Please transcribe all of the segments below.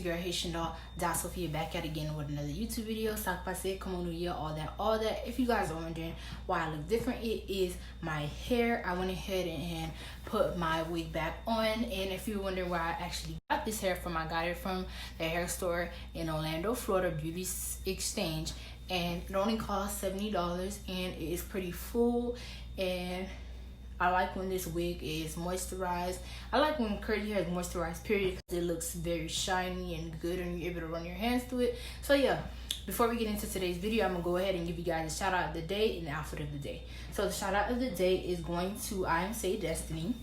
your girl Haitian doll, 𝕬𝕚𝕚 back at again with another YouTube video. Stop by say come on New Year, all that. If you guys are wondering why I look different, it is my hair. I went ahead and put my wig back on, and if you're wondering where I actually got this hair from, I got it from the hair store in Orlando, Florida, Beauty Exchange, and it only cost $70, and it is pretty full. And I like when this wig is moisturized. I like when curly hair is moisturized, period, because it looks very shiny and good and you're able to run your hands through it. So yeah, before we get into today's video, I'm going to go ahead and give you guys a shout out of the day and the outfit of the day. So the shout out of the day is going to I Am Say Destiny.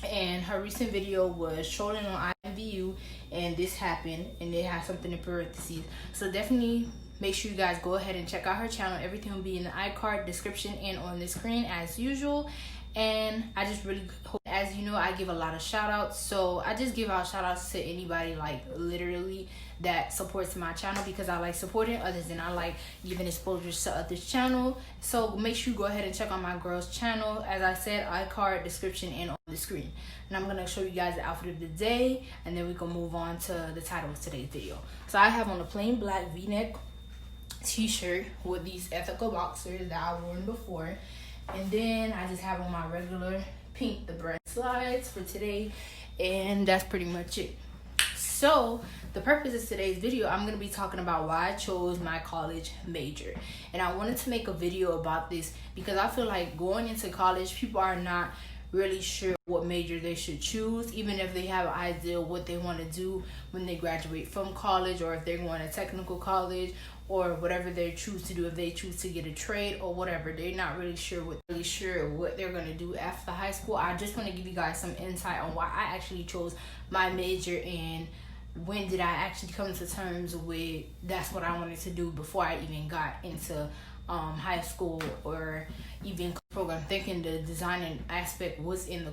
And her recent video was trolling on IMVU, and this happened, and it has something in parentheses. So definitely make sure you guys go ahead and check out her channel. Everything will be in the iCard, description, and on the screen as usual. And I just really hope, as you know, I give a lot of shout outs, so I just give out shout outs to anybody, like literally, that supports my channel, because I like supporting others and I like giving exposure to others' channel. So make sure you go ahead and check out my girl's channel. As I said, iCard, description, and on the screen. And I'm gonna show you guys the outfit of the day, and then we can move on to the title of today's video. So I have on a plain black v-neck t-shirt with these ethical boxers that I've worn before. And then I just have on my regular pink, the brand slides for today, and that's pretty much it. So the purpose of today's video, I'm going to be talking about why I chose my college major. And I wanted to make a video about this because I feel like going into college, people are not really sure what major they should choose, even if they have an idea what they want to do when they graduate from college, or if they're going to technical college, or whatever they choose to do. If they choose to get a trade or whatever, they're not really sure what they're going to do after high school. I just want to give you guys some insight on why I actually chose my major, and when did I actually come to terms with that's what I wanted to do before I even got into high school or even program, thinking the designing aspect was in the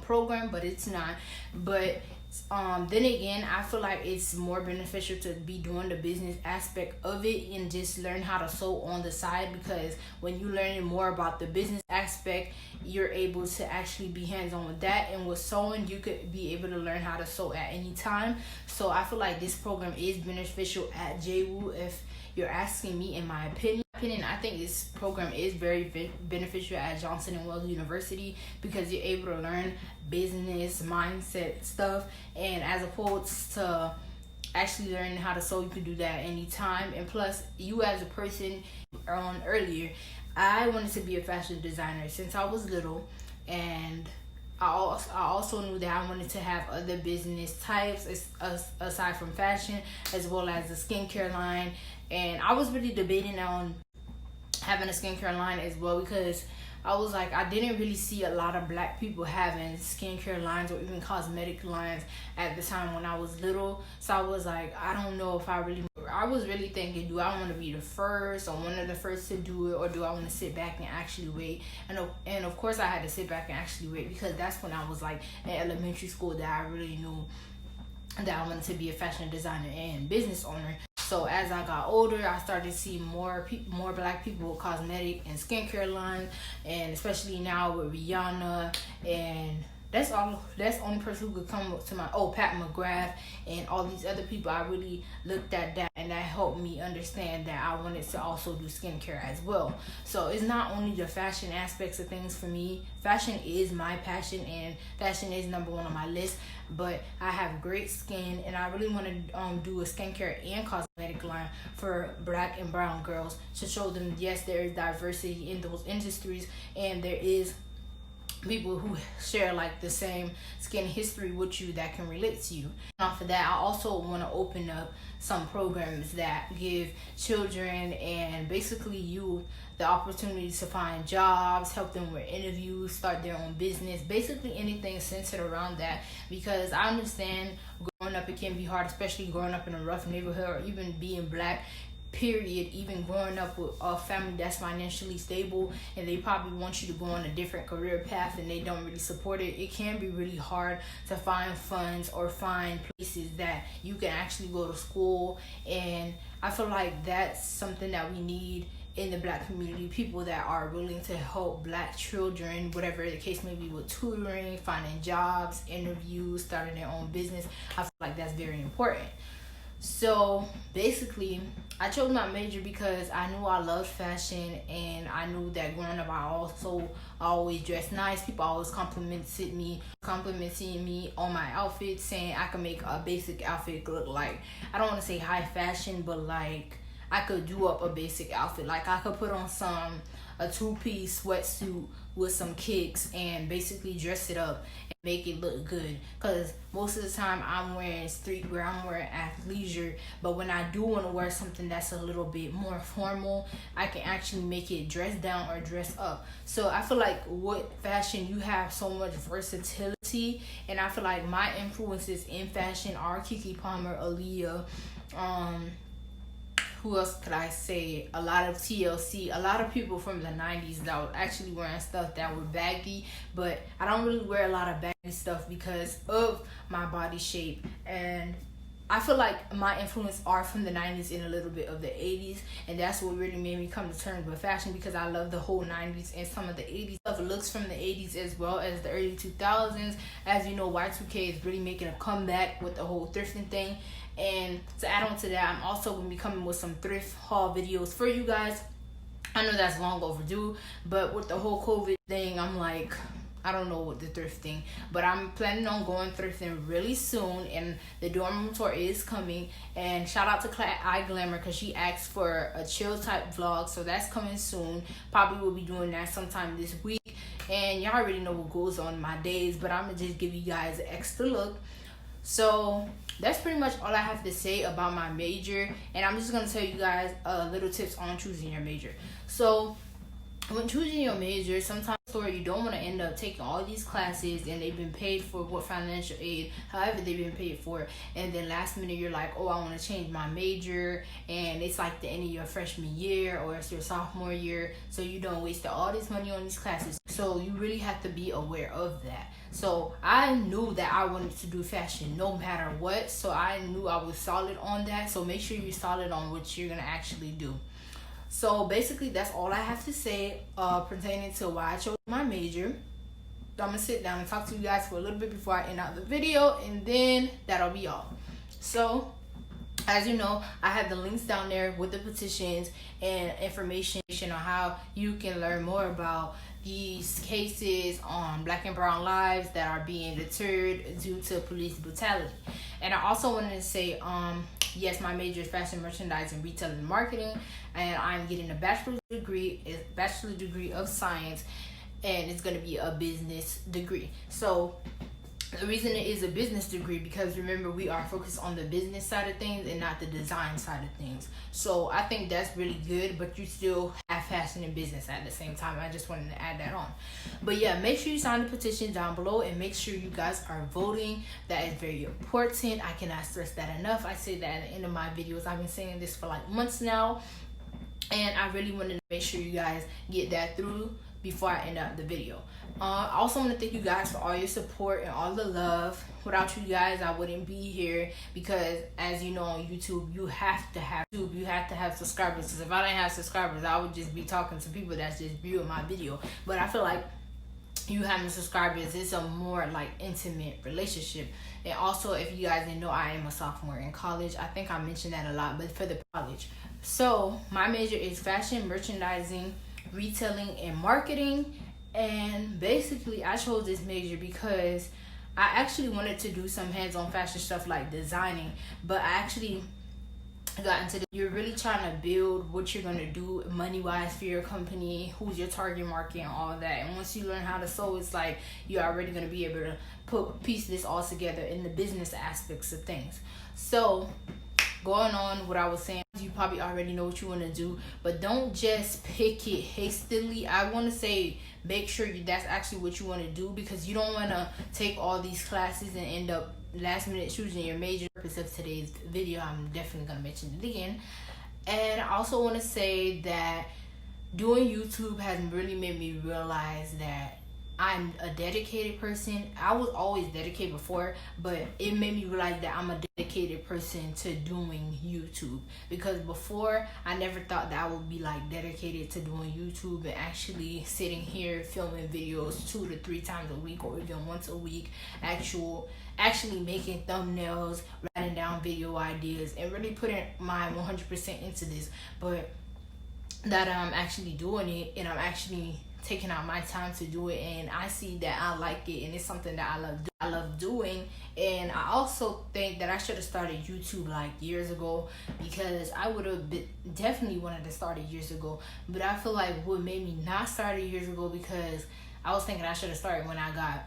program, but it's not. But then again, I feel like it's more beneficial to be doing the business aspect of it and just learn how to sew on the side, because when you learn more about the business aspect, you're able to actually be hands-on with that. And with sewing, you could be able to learn how to sew at any time. So I feel like this program is beneficial at JWU. If you're asking me, in my opinion, I think this program is very beneficial at Johnson & Wales University, because you're able to learn business mindset stuff, and as opposed to actually learning how to sew, you can do that anytime. And plus, you as a person, earlier, I wanted to be a fashion designer since I was little, and I also knew that I wanted to have other business types aside from fashion, as well as the skincare line. And I was really debating on having a skincare line as well, because I was like, I didn't really see a lot of black people having skincare lines or even cosmetic lines at the time when I was little. So I was like, I don't know if I was really thinking, do I want to be the first or one of the first to do it, or do I want to sit back and actually wait? And of course I had to sit back and actually wait, because that's when I was like in elementary school that I really knew that I wanted to be a fashion designer and business owner. So as I got older, I started to see more black people with cosmetic and skincare lines, and especially now with Rihanna, and that's the only person who could come up to my Pat McGrath and all these other people. I really looked at that, and that helped me understand that I wanted to also do skincare as well. So it's not only the fashion aspects of things for me. Fashion is my passion, and fashion is number one on my list. But I have great skin, and I really want to do a skincare and cosmetic line for black and brown girls to show them, yes, there is diversity in those industries, and there is people who share like the same skin history with you that can relate to you. And off of that, I also want to open up some programs that give children and basically youth the opportunity to find jobs, help them with interviews, start their own business, basically anything centered around that. Because I understand growing up, it can be hard, especially growing up in a rough neighborhood, or even being black, period. Even growing up with a family that's financially stable, and they probably want you to go on a different career path, and they don't really support it. It can be really hard to find funds or find places that you can actually go to school. And I feel like that's something that we need in the Black community, people that are willing to help Black children, whatever the case may be, with tutoring, finding jobs, interviews, starting their own business. I feel like that's very important. So basically, I chose my major because I knew I loved fashion, and I knew that growing up I always dressed nice. People always complimenting me on my outfits, saying I could make a basic outfit look like, I don't want to say high fashion, but like I could do up a basic outfit. Like I could put on a two-piece sweatsuit with some kicks and basically dress it up and make it look good. Because most of the time I'm wearing streetwear, I'm wearing athleisure, but when I do want to wear something that's a little bit more formal, I can actually make it dress down or dress up. So I feel like with fashion, you have so much versatility, and I feel like my influences in fashion are 𝕊𝕬𝕬𝕒 𝕂𝕝𝕪, who else could I say? A lot of TLC, a lot of people from the 90s that were actually wearing stuff that were baggy, but I don't really wear a lot of baggy stuff because of my body shape. And I feel like my influence are from the 90s and a little bit of the 80s, and that's what really made me come to terms with fashion, because I love the whole 90s and some of the 80s stuff. Looks from the 80s as well as the early 2000s. As you know, Y2K is really making a comeback with the whole thrifting thing. And to add on to that, I'm also going to be coming with some thrift haul videos for you guys. I know that's long overdue, but with the whole COVID thing, I'm like, I don't know what the thrifting, but I'm planning on going thrifting really soon, and the dorm room tour is coming. And shout out to 𝕬𝕬𝕬𝕒 because she asked for a chill type vlog, so that's coming soon. Probably will be doing that sometime this week, and y'all already know what goes on in my days, but I'm gonna just give you guys an extra look. So that's pretty much all I have to say about my major, and I'm just going to tell you guys little tips on choosing your major. So when choosing your major, sometimes you don't want to end up taking all these classes and they've been paid for, what financial aid, however they've been paid for, and then last minute you're like, oh, I want to change my major, and it's like the end of your freshman year or it's your sophomore year, so you don't waste all this money on these classes. So you really have to be aware of that. So I knew that I wanted to do fashion no matter what, so I knew I was solid on that. So make sure you're solid on what you're gonna actually do. So basically that's all I have to say pertaining to why I chose my major. I'm gonna sit down and talk to you guys for a little bit before I end out the video, and then that'll be all. So as you know, I have the links down there with the petitions and information on how you can learn more about these cases on Black and brown lives that are being deterred due to police brutality. And I also wanted to say, yes, my major is fashion merchandising, retailing, and marketing, and I'm getting a bachelor's degree of science, and it's going to be a business degree. So the reason it is a business degree, because remember, we are focused on the business side of things and not the design side of things. So I think that's really good, but you still have fashion and business at the same time. I just wanted to add that on. But yeah, make sure you sign the petition down below, and make sure you guys are voting. That is very important. I cannot stress that enough. I say that at the end of my videos. I've been saying this for like months now, and I really wanted to make sure you guys get that through before I end up the video. I also want to thank you guys for all your support and all the love. Without you guys, I wouldn't be here, because as you know, on YouTube, you have to have subscribers. Because if I didn't have subscribers, I would just be talking to people that's just viewing my video. But I feel like you having subscribers, it's a more like intimate relationship. And also, if you guys didn't know, I am a sophomore in college. I think I mentioned that a lot, but for the college. So my major is fashion, merchandising, retailing, and marketing. And basically I chose this major because I actually wanted to do some hands-on fashion stuff like designing, but I actually got into the, you're really trying to build what you're going to do money-wise for your company, who's your target market, and all that. And once you learn how to sew, it's like you're already going to be able to piece this all together in the business aspects of things. So going on what I was saying, you probably already know what you want to do, but don't just pick it hastily. I want to say make sure that's actually what you want to do, because you don't want to take all these classes and end up last minute choosing your major. Purpose of today's video, I'm definitely going to mention it again. And I also want to say that doing YouTube has really made me realize that I'm a dedicated person. I was always dedicated before, but it made me realize that I'm a dedicated person to doing YouTube, because before I never thought that I would be like dedicated to doing YouTube and actually sitting here filming videos 2 to 3 times a week or even once a week, actually making thumbnails, writing down video ideas, and really putting my 100% into this. But that I'm actually doing it, and I'm actually taking out my time to do it, and I see that I like it, and it's something that I love doing. And I also think that I should have started YouTube like years ago, because I would have definitely wanted to start it years ago. But I feel like what made me not start it years ago, because I was thinking I should have started when I got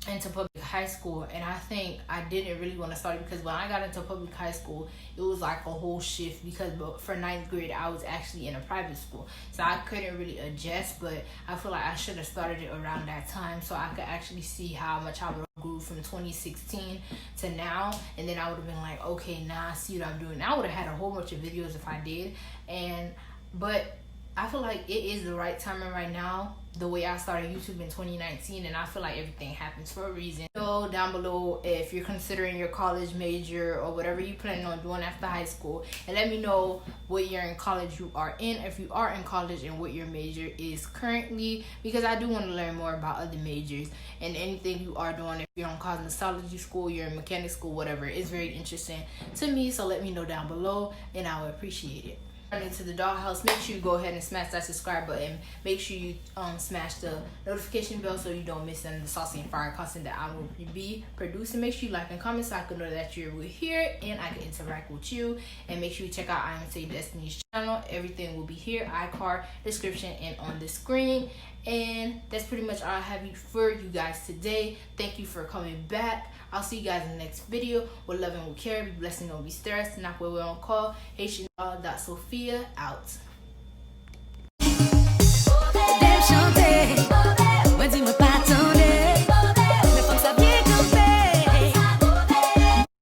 into public high school, and I think I didn't really want to start it because when I got into public high school, it was like a whole shift, because for 9th grade I was actually in a private school, so I couldn't really adjust. But I feel like I should have started it around that time so I could actually see how much I grew from 2016 to now, and then I would have been like, okay, now I see what I'm doing. I would have had a whole bunch of videos if I did. But I feel like it is the right timing right now, the way I started YouTube in 2019, and I feel like everything happens for a reason. So down below if you're considering your college major or whatever you planning on doing after high school, and let me know what year in college you are in, if you are in college, and what your major is currently, because I do want to learn more about other majors and anything you are doing. If you're in cosmetology school, you're in mechanic school, whatever, it's very interesting to me. So let me know down below, and I would appreciate it. Into the dollhouse, make sure you go ahead and smash that subscribe button. Make sure you smash the notification bell so you don't miss any of the saucy and fire content that I will be producing. Make sure you like and comment so I can know that you're here and I can interact with you. And make sure you check out I Am Say Destiny's channel. Everything will be here, iCard, description, and on the screen. And that's pretty much all I have for you guys today. Thank you for coming back. I'll see you guys in the next video. With love and with care, be blessed and don't be stressed. Not where we on call. 𝕊𝕠𝕟𝕒 𝕂𝕝𝕪 𝕊𝕠𝕡 out.